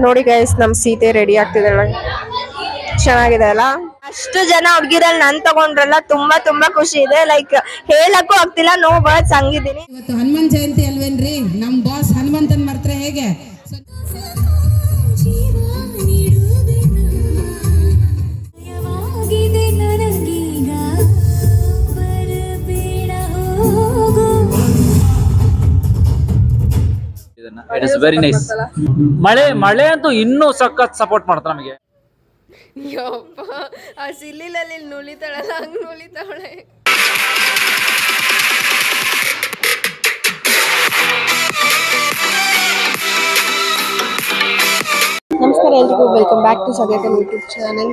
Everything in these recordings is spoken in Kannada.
ನೋಡಿ ಗೈಸ್ ನಮ್ ಸೀತೆ ರೆಡಿ ಆಗ್ತಿದ್ದಾಳೆ. ಚೆನ್ನಾಗಿದೆ ಅಲ್ಲ. ಅಷ್ಟು ಜನ ಹುಡುಗಿರಲ್ಲಿ ನನ್ ತಗೊಂಡ್ರಲ್ಲ, ತುಂಬಾ ತುಂಬಾ ಖುಷಿ ಇದೆ. ಲೈಕ್ ಹೇಳಕ್ಕೂ ಆಗ್ತಿಲ್ಲ, ನೋ ವರ್ಡ್ಸ್ ಹಂಗಿದ್ದೀನಿ. ಇವತ್ತು ಹನುಮಾನ್ ಜಯಂತಿ ಅಲ್ವೇನ್ರಿ? ನಮ್ ಬಾಸ್ ಹನುಮಂತನ್ ಮರ್ತ್ರೆ ಹೇಗೆ? It is very nice. ಮಳೆ ಅಂತೂ ಇನ್ನೂ ಸಖತ್ ಸಪೋರ್ಟ್ ಮಾಡ್ತಾರೆ ನಮಗೆ. ಯಪ್ಪ ಆ ಸಿಲ್ಲಿಲಲ್ಲಿ ನುಲಿತಾಳಲ್ಲ, ಹಂಗ್ ನುಲಿತಾವಳೆ. ನಮಸ್ಕಾರ ಎಲ್ರಿಗೂ, ವೆಲ್ಕಮ್ ಬ್ಯಾಕ್ ಟು ಸದ್ಯಕಲ್ ಯೂಟ್ಯೂಬ್ ಚಾನಲ್.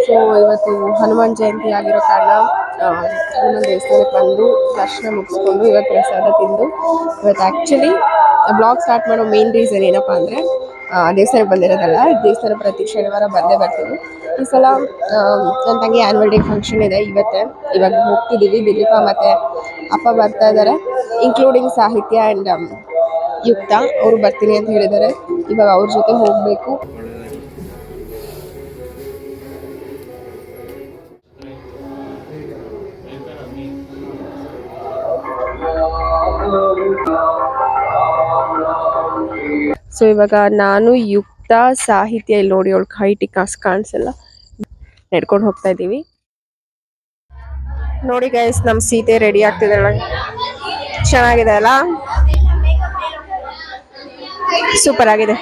ಸೊ ಇವತ್ತು ಹನುಮಾನ್ ಜಯಂತಿ ಆಗಿರೋ ಕಾರಣ ಹನುಮಾನ್ ದೇವಸ್ಥಾನಕ್ಕೆ ಬಂದು ದರ್ಶನ ಮುಗಿಸ್ಕೊಂಡು ಇವತ್ತು ಪ್ರಸಾದ ತಿಂದು, ಇವತ್ತು ಆ್ಯಕ್ಚುಲಿ ಬ್ಲಾಗ್ ಸ್ಟಾರ್ಟ್ ಮಾಡೋ ಮೇನ್ ರೀಸನ್ ಏನಪ್ಪ ಅಂದರೆ ದೇವಸ್ಥಾನಕ್ಕೆ ಬಂದಿರೋದಲ್ಲ, ದೇವಸ್ಥಾನ ಪ್ರತಿ ಶನಿವಾರ ಬಂದೇ ಬರ್ತೀವಿ. ಈ ಸಲ ನನ್ನ ತಂಗಿ ಆ್ಯನ್ಯುವಲ್ ಡೇ ಫಂಕ್ಷನ್ ಇದೆ ಇವಾಗ ಹೋಗ್ತಿದ್ದೀವಿ. ದಿಲೀಪ ಮತ್ತು ಅಪ್ಪ ಬರ್ತಾ ಇದ್ದಾರೆ, ಇನ್ಕ್ಲೂಡಿಂಗ್ ಸಾಹಿತ್ಯ ಆ್ಯಂಡ್ ಯುಕ್ತ ಅವರು ಬರ್ತೀನಿ ಅಂತ ಹೇಳಿದ್ದಾರೆ. ಇವಾಗ ಅವ್ರ ಜೊತೆ ಹೋಗಬೇಕು. ಸೊ ಇವಾಗ ನಾನು ಯುಕ್ತ ಸಾಹಿತ್ಯ ಇಲ್ಲಿ ನೋಡಿ, ಅವಳು ಹೈಟಿಗೆ ಕಾಣಿಸಲ್ಲ, ನಡ್ಕೊಂಡು ಹೋಗ್ತಾ ಇದ್ದೀವಿ. ನೋಡಿ ಗೈಸ್ ನಮ್ ಸೀತೆ ರೆಡಿ ಆಗ್ತಿದ್ದಾಳೆ. ಚೆನ್ನಾಗಿದೆ ಅಲ್ಲ, ಸೂಪರ್ ಆಗಿದೆ.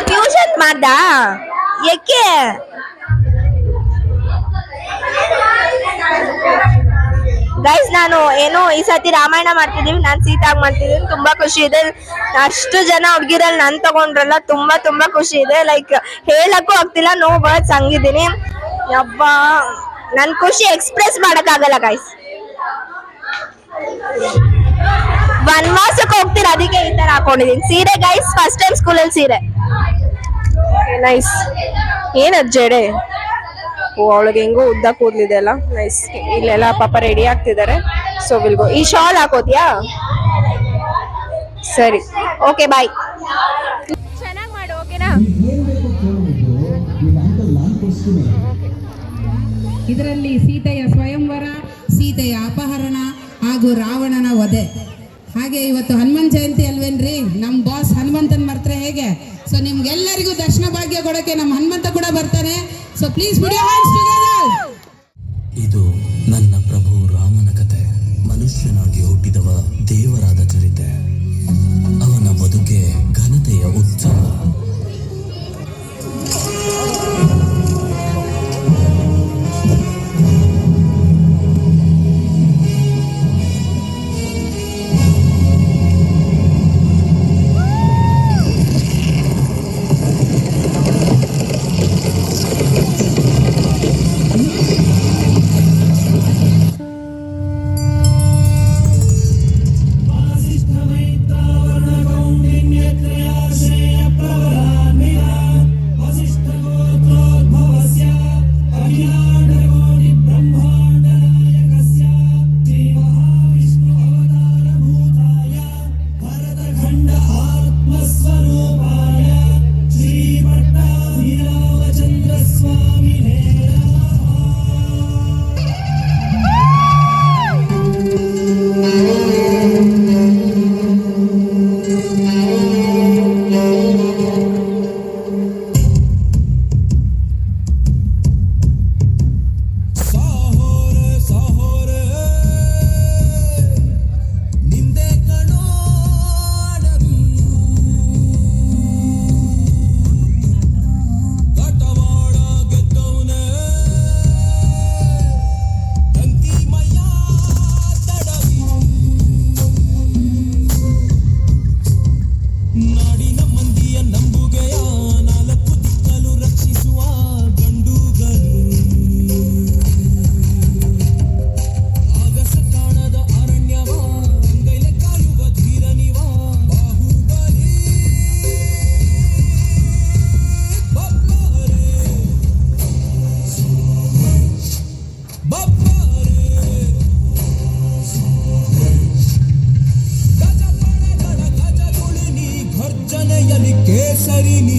ಟ್ಯೂಷನ್ ಮಾಡ್ದ ಏಕೆ? ಗೈಸ್ ನಾನು ಏನೋ ಈ ಸತಿ ರಾಮಾಯಣ ಮಾಡ್ತಿದೀವಿ, ನಾನು ಸೀತಾಗ್ ಮಾಡ್ತಿದೀನಿ. ತುಂಬಾ ಖುಷಿ ಇದೆ. ಅಷ್ಟು ಜನ ಹುಡುಗಿರಲ್ಲಿ ನನ್ ತಗೊಂಡ್ರಲ್ಲ, ತುಂಬಾ ತುಂಬಾ ಖುಷಿ ಇದೆ. ಲೈಕ್ ಹೇಳಕ್ಕೂ ಆಗ್ತಿಲ್ಲ, ನೋ ವರ್ಡ್ಸ್ ಹಂಗಿದ್ದೀನಿ. ಯಬ್ಬ ನನ್ ಖುಷಿ ಎಕ್ಸ್ಪ್ರೆಸ್ ಮಾಡಕ್ ಆಗಲ್ಲ ಗೈಸ್. ವನವಾಸಕ್ಕೆ ಹೋಗ್ತೀರಾ, ಅದಕ್ಕೆ ಈ ತರ ಹಾಕೊಂಡಿದೀನಿ ಸೀರೆ ಗೈಸ್. ಫಸ್ಟ್ ಟೈಮ್ ಸ್ಕೂಲಲ್ಲಿ ಸೀರೆ. ನೈಸ್. ಏನದ್ ಜಡೆ? ಓ ಅವಳಿಗೆ ಹೆಂಗೋ ಉದ್ದ ಕೂದಲಿದೆ ಅಲ್ಲ, ನೈಸ್. ಇಲ್ಲೆಲ್ಲ ಪಾಪ ರೆಡಿ ಆಗ್ತಿದ್ದಾರೆ. So will go. ಈ ಶಾಲ್ ಹಾಕೋದ್ಯಾ? ಸರಿ, ಓಕೆ ಬಾಯ್. ಚೆನ್ನಾಗಿ ಮಾಡು, ಓಕೆನಾ? ಇದರಲ್ಲಿ ಸೀತೆಯ ಸ್ವಯಂವರ, ಸೀತೆಯ ಅಪಹರಣ ಹಾಗೂ ರಾವಣನ ವಧೆ. ಹಾಗೆ ಇವತ್ತು ಹನುಮಾನ್ ಜಯಂತಿ ಅಲ್ವೇನ್ರಿ? ನಮ್ ಬಾಸ್ ಹನುಮಂತನ್ ಮರ್ತ್ರೆ ಹೇಗೆ? ಸೊ ನಿಮ್ಗೆಲ್ಲರಿಗೂ ದರ್ಶನ ಭಾಗ್ಯ ಕೊಡಕ್ಕೆ ನಮ್ಮ ಹನುಮಂತ ಕೂಡ ಬರ್ತಾನೆ. So please put your hands together. ಇದು ನನ್ನ ಪ್ರಭು ರಾಮನ ಕತೆ. ಮನುಷ್ಯನಾಗಿ ಹುಟ್ಟಿದವ ದೇವರಾದ ಚರಿತೆ. ಅವನ ಬದುಕೆ ಘನತೆಯ ಉತ್ಸವ. ದಾರಿನಿ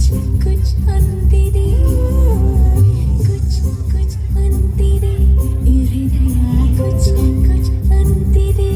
कुछ अंतिरे कुछ अंतिरे हृदय कुछ अंतिरे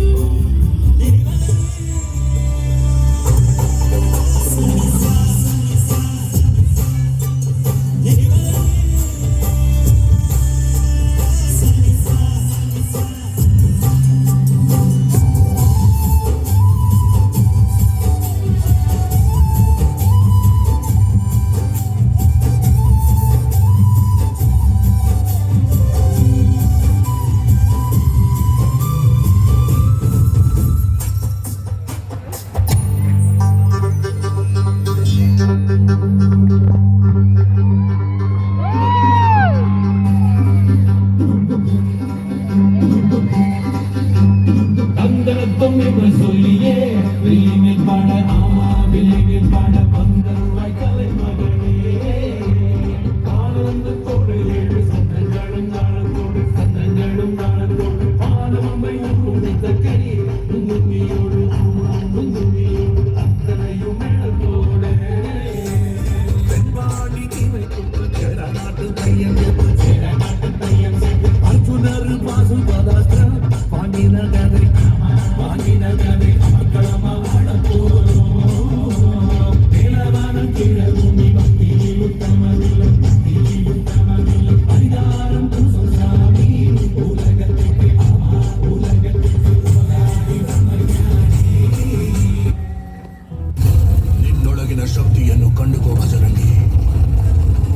ಶಕ್ತಿಯನ್ನು ಕಂಡುಕೋ ಭಜರಂಗಿ.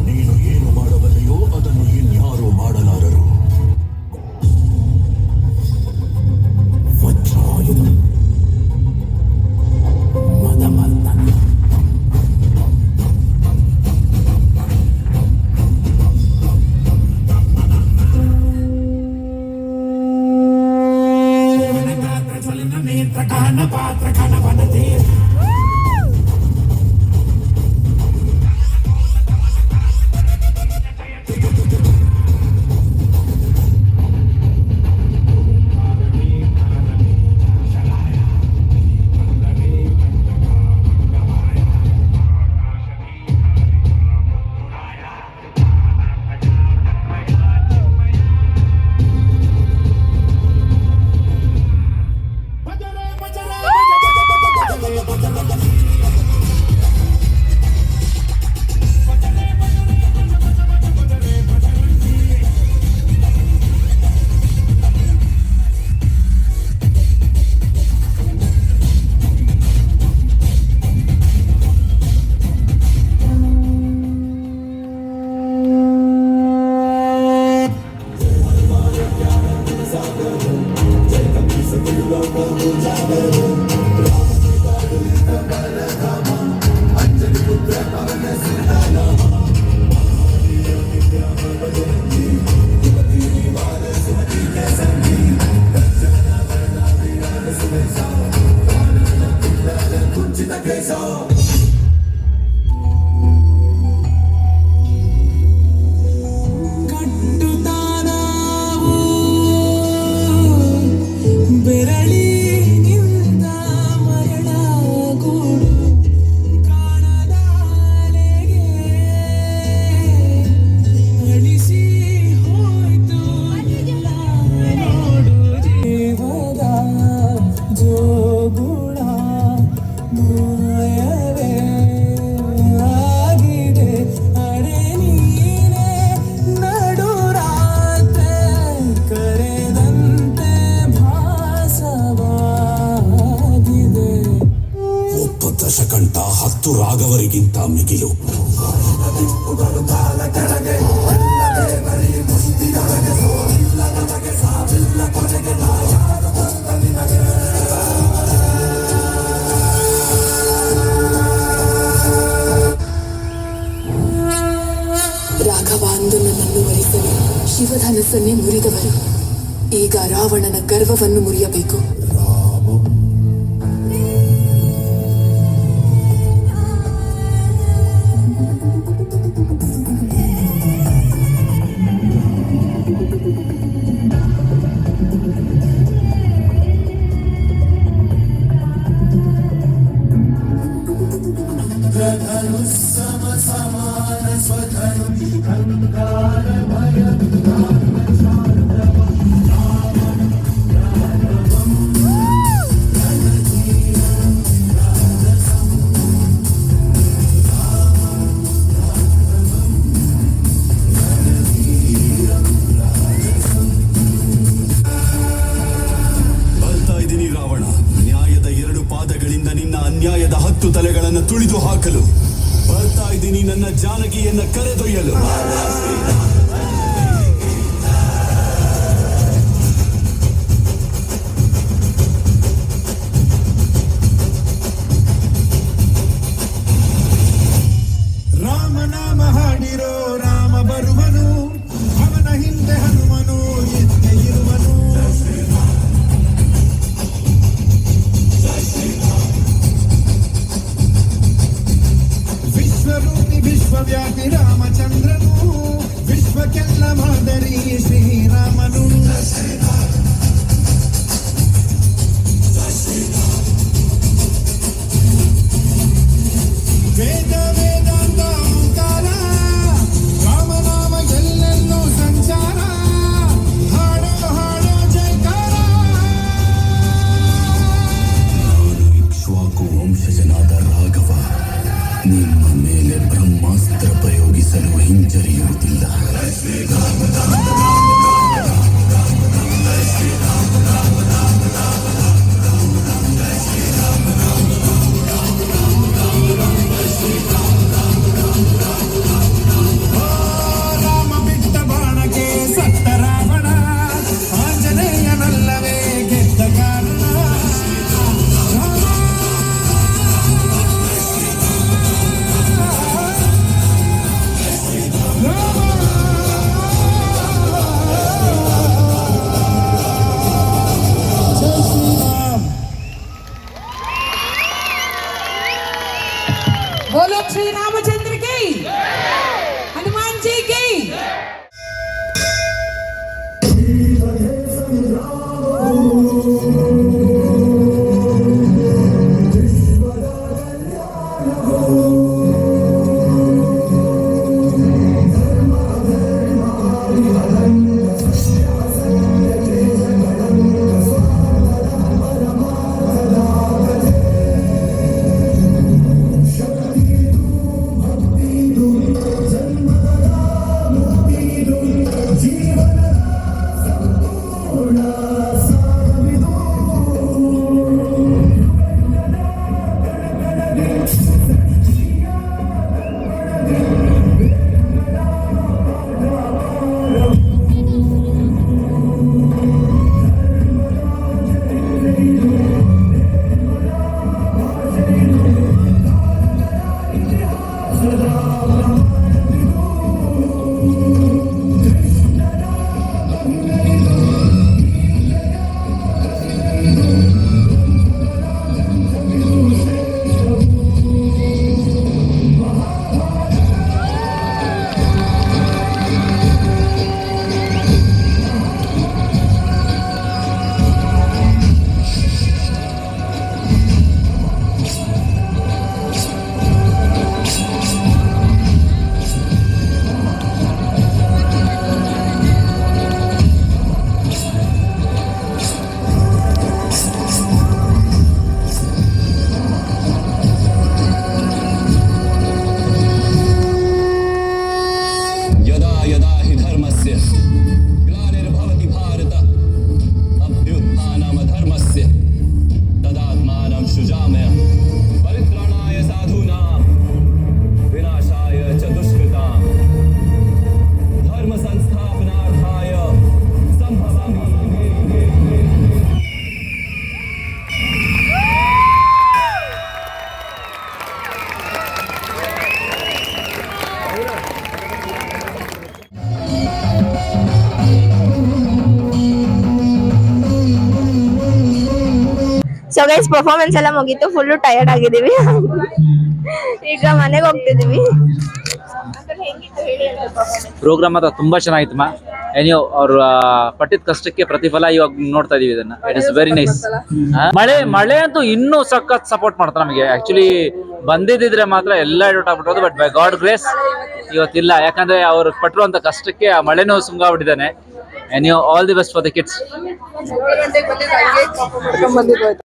ನೀನು ಏನು ಮಾಡಬಲ್ಲೆಯೋ ಅದನ್ನು ಇನ್ಯಾರೂ ಮಾಡಲಾರರು. ವಜ್ರಾಯುಧ ಮದಮನ್ನ ಪಾತ್ರ ಕನವನದೇ ದಶಕಂಠ 10 ರಾಗವರಿಗಿಂತ ಮಿಗಿಲು. ರಾಘವಾಂದು ನನ್ನನ್ನು ವರಿಸಲು ಶಿವಧನಸ್ಸನ್ನೇ ಮುರಿದವರು ಈಗ ರಾವಣನ ಗರ್ವವನ್ನು ಮುರಿಯಬೇಕು. ಧನುಸ್ಸಮಸ ಬರ್ತಾ ಇದ್ದೀನಿ ರಾವಣ, ನ್ಯಾಯದ 2 ಪಾದಗಳಿಂದ ನಿನ್ನ ಅನ್ಯಾಯದ 10 ತಲೆಗಳನ್ನು ತುಳಿದು ಹಾಕಲು ಬರ್ತಾ ಇದ್ದೀನಿ, ನನ್ನ ಜಾನಕಿಯನ್ನ ಕರೆದೊಯ್ಯಲು. ರಾಮನಾಮ ಹಾಡಿರೋ ರಾಮ ಬರುವನು, ಅವನ ಹಿಂದೆ ಹನುಮನು ಎತ್ತೆ ಇರುವನು. ವಿಶ್ವರೂಪಿ ವಿಶ್ವವ್ಯಾಪಿ ರಾಮಚಂದ್ರನು, ವಿಶ್ವಕ್ಕೆಲ್ಲ ಮಾದರಿ ಶ್ರೀರಾಮನು. ವೇದ ವೇದಾಂತ ಓಂಕಾರ, ರಾಮನಾಮ ಎಲ್ಲೆಲ್ಲೂ ಸಂಚಾರ, ಹಾಡೋ ಹಾಡೋ ಜೈಕಾರ. ನಾನು ಇಕ್ಷ್ವಾಕು ವಂಶಜನಾದ ರಾಘವ, ನಿಮ್ಮ ಮೇಲೆ ಬ್ರಹ್ಮಾಸ್ತ್ರ ಪ್ರಯೋಗಿಸಲು ಹಿಂಜರಿಯುವುದಿಲ್ಲ. ರಾಮ ಬಿಟ್ಟ ಬಾಣಕ್ಕೆ ಸತ್ತ ರಾವಣ, ಆಂಜನೇಯನಲ್ಲವೇ ಗೆದ್ದ ಕಾರಣ. बोलो श्री रामचंद्र की, हनुमान जी की. ಸೊ ಗೈಸ್ ಪರ್ಫಾರ್ಮೆನ್ಸ್ ಎಲ್ಲ ಮುಗೀತು, ಫುಲ್ಲು ಟಯರ್ಡ್ ಆಗಿದ್ದೀವಿ. ಈಗ ಮನೆಗೆ ಹೋಗ್ತಿದೀವಿ. ಪ್ರೋಗ್ರಾಮ್ ಮಾತ್ರ ತುಂಬಾ ಚೆನ್ನಾಗಿತ್ತು. ಎನಿಯೋ ಅವ್ರು ಪಟ್ಟಿದ ಕಷ್ಟಕ್ಕೆ ಪ್ರತಿಫಲ ಇವಾಗ ನೋಡ್ತಾ ಇದೀವಿ ಇದನ್ನ. It is very nice. ಮಳೆ ಅಂತೂ ಇನ್ನೂ ಸಖತ್ ಸಪೋರ್ಟ್ ಮಾಡ್ತಾರೆ ನಮಗೆ. ಆಕ್ಚುಲಿ ಬಂದಿದ್ರೆ ಮಾತ್ರ ಎಲ್ಲ ಎಡವಟ್ ಆಗ್ಬಿಟ್ಟೋದು. ಬಟ್ ಬೈ ಗಾಡ್ ಗ್ರೇಸ್ ಇವತ್ತಿಲ್ಲ. ಯಾಕಂದ್ರೆ ಅವ್ರು ಪಟ್ಟಿರುವಂತ ಕಷ್ಟಕ್ಕೆ ಆ ಮಳೆನೂ ಸುಂಗಾಗ್ಬಿಟ್ಟಿದ್ದಾನೆ. Anyway all the best for the kids. 7 ಗಂಟೆಗೆ ಬಂದಿದ್ದು ಹಂಗೆ ಕಾಫಿ ಮಾಡ್ಕೊಂಡ್ ಬಂದಿದ್ದು ಆಯ್ತು.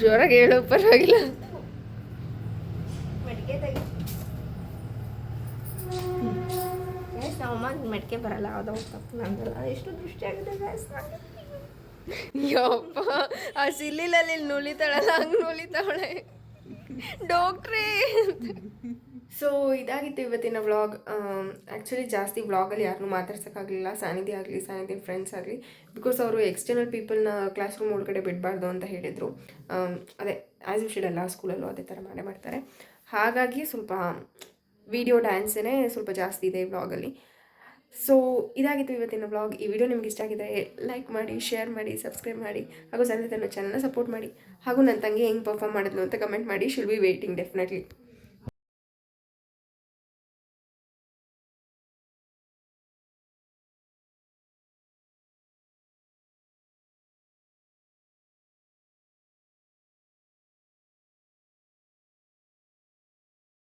ಜೋರಾಗಿ ಹೇಳು, ಪರವಾಗಿಲ್ಲ. ನಮ್ಮಮ್ಮ ಮಡಿಕೆ ಬರಲ್ಲ, ಯಾವುದೋ ತಪ್ಪು ನಂದಲ್ಲ. ಎಷ್ಟು ದೃಷ್ಟಿ ಆಗಿದೆ ಗಾಯ್ಸ್. ಯಪ್ಪ, ಆ ಸಿಲ್ಲಿಲಲ್ಲಿ ನುಲಿತಾಳಲ್ಲ ಹಂಗೆ ನುಲಿತಾವಳೆ ಡಾಕ್ಟ್ರೇ. ಸೊ ಇದಾಗಿತ್ತು ಇವತ್ತಿನ ವ್ಲಾಗ್. ಆ್ಯಕ್ಚುಲಿ ಜಾಸ್ತಿ ವ್ಲಾಗಲ್ಲಿ ಯಾರನ್ನೂ ಮಾತಾಡ್ಸೋಕ್ಕಾಗಲಿಲ್ಲ, ಸಾನಿಧ್ಯ ಆಗಲಿ ಸಾನಿಧ್ಯ ಫ್ರೆಂಡ್ಸ್ ಆಗಲಿ. ಬಿಕಾಸ್ ಅವರು ಎಕ್ಸ್ಟರ್ನಲ್ ಪೀಪಲ್ನ ಕ್ಲಾಸ್ ರೂಮ್ ಒಳಗಡೆ ಬಿಡಬಾರ್ದು ಅಂತ ಹೇಳಿದರು. ಅದೇ ಆ್ಯಸ್ ಯೂಶುವಲ್ ಎಲ್ಲ ಸ್ಕೂಲಲ್ಲೂ ಅದೇ ಥರ ಮಾಡ್ತಾರೆ. ಹಾಗಾಗಿ ಸ್ವಲ್ಪ ವಿಡಿಯೋ ಡ್ಯಾನ್ಸೇ ಸ್ವಲ್ಪ ಜಾಸ್ತಿ ಇದೆ ಈ ವ್ಲಾಗಲ್ಲಿ. ಸೊ ಇದಾಗಿತ್ತು ಇವತ್ತಿನ ವ್ಲಾಗ್. ಈ ವಿಡಿಯೋ ನಿಮ್ಗೆ ಇಷ್ಟ ಆಗಿದ್ರೆ ಲೈಕ್ ಮಾಡಿ, ಶೇರ್ ಮಾಡಿ, ಸಬ್ಸ್ಕ್ರೈಬ್ ಮಾಡಿ, ಹಾಗೂ ಸಂದೇಶ ಚಾನಲ್ನ ಸಪೋರ್ಟ್ ಮಾಡಿ. ಹಾಗೂ ನನ್ನ ತಂಗಿ ಹೆಂಗೆ ಪರ್ಫಾರ್ಮ್ ಮಾಡಿದ್ಲು ಅಂತ ಕಮೆಂಟ್ ಮಾಡಿ. Shall be waiting definitely.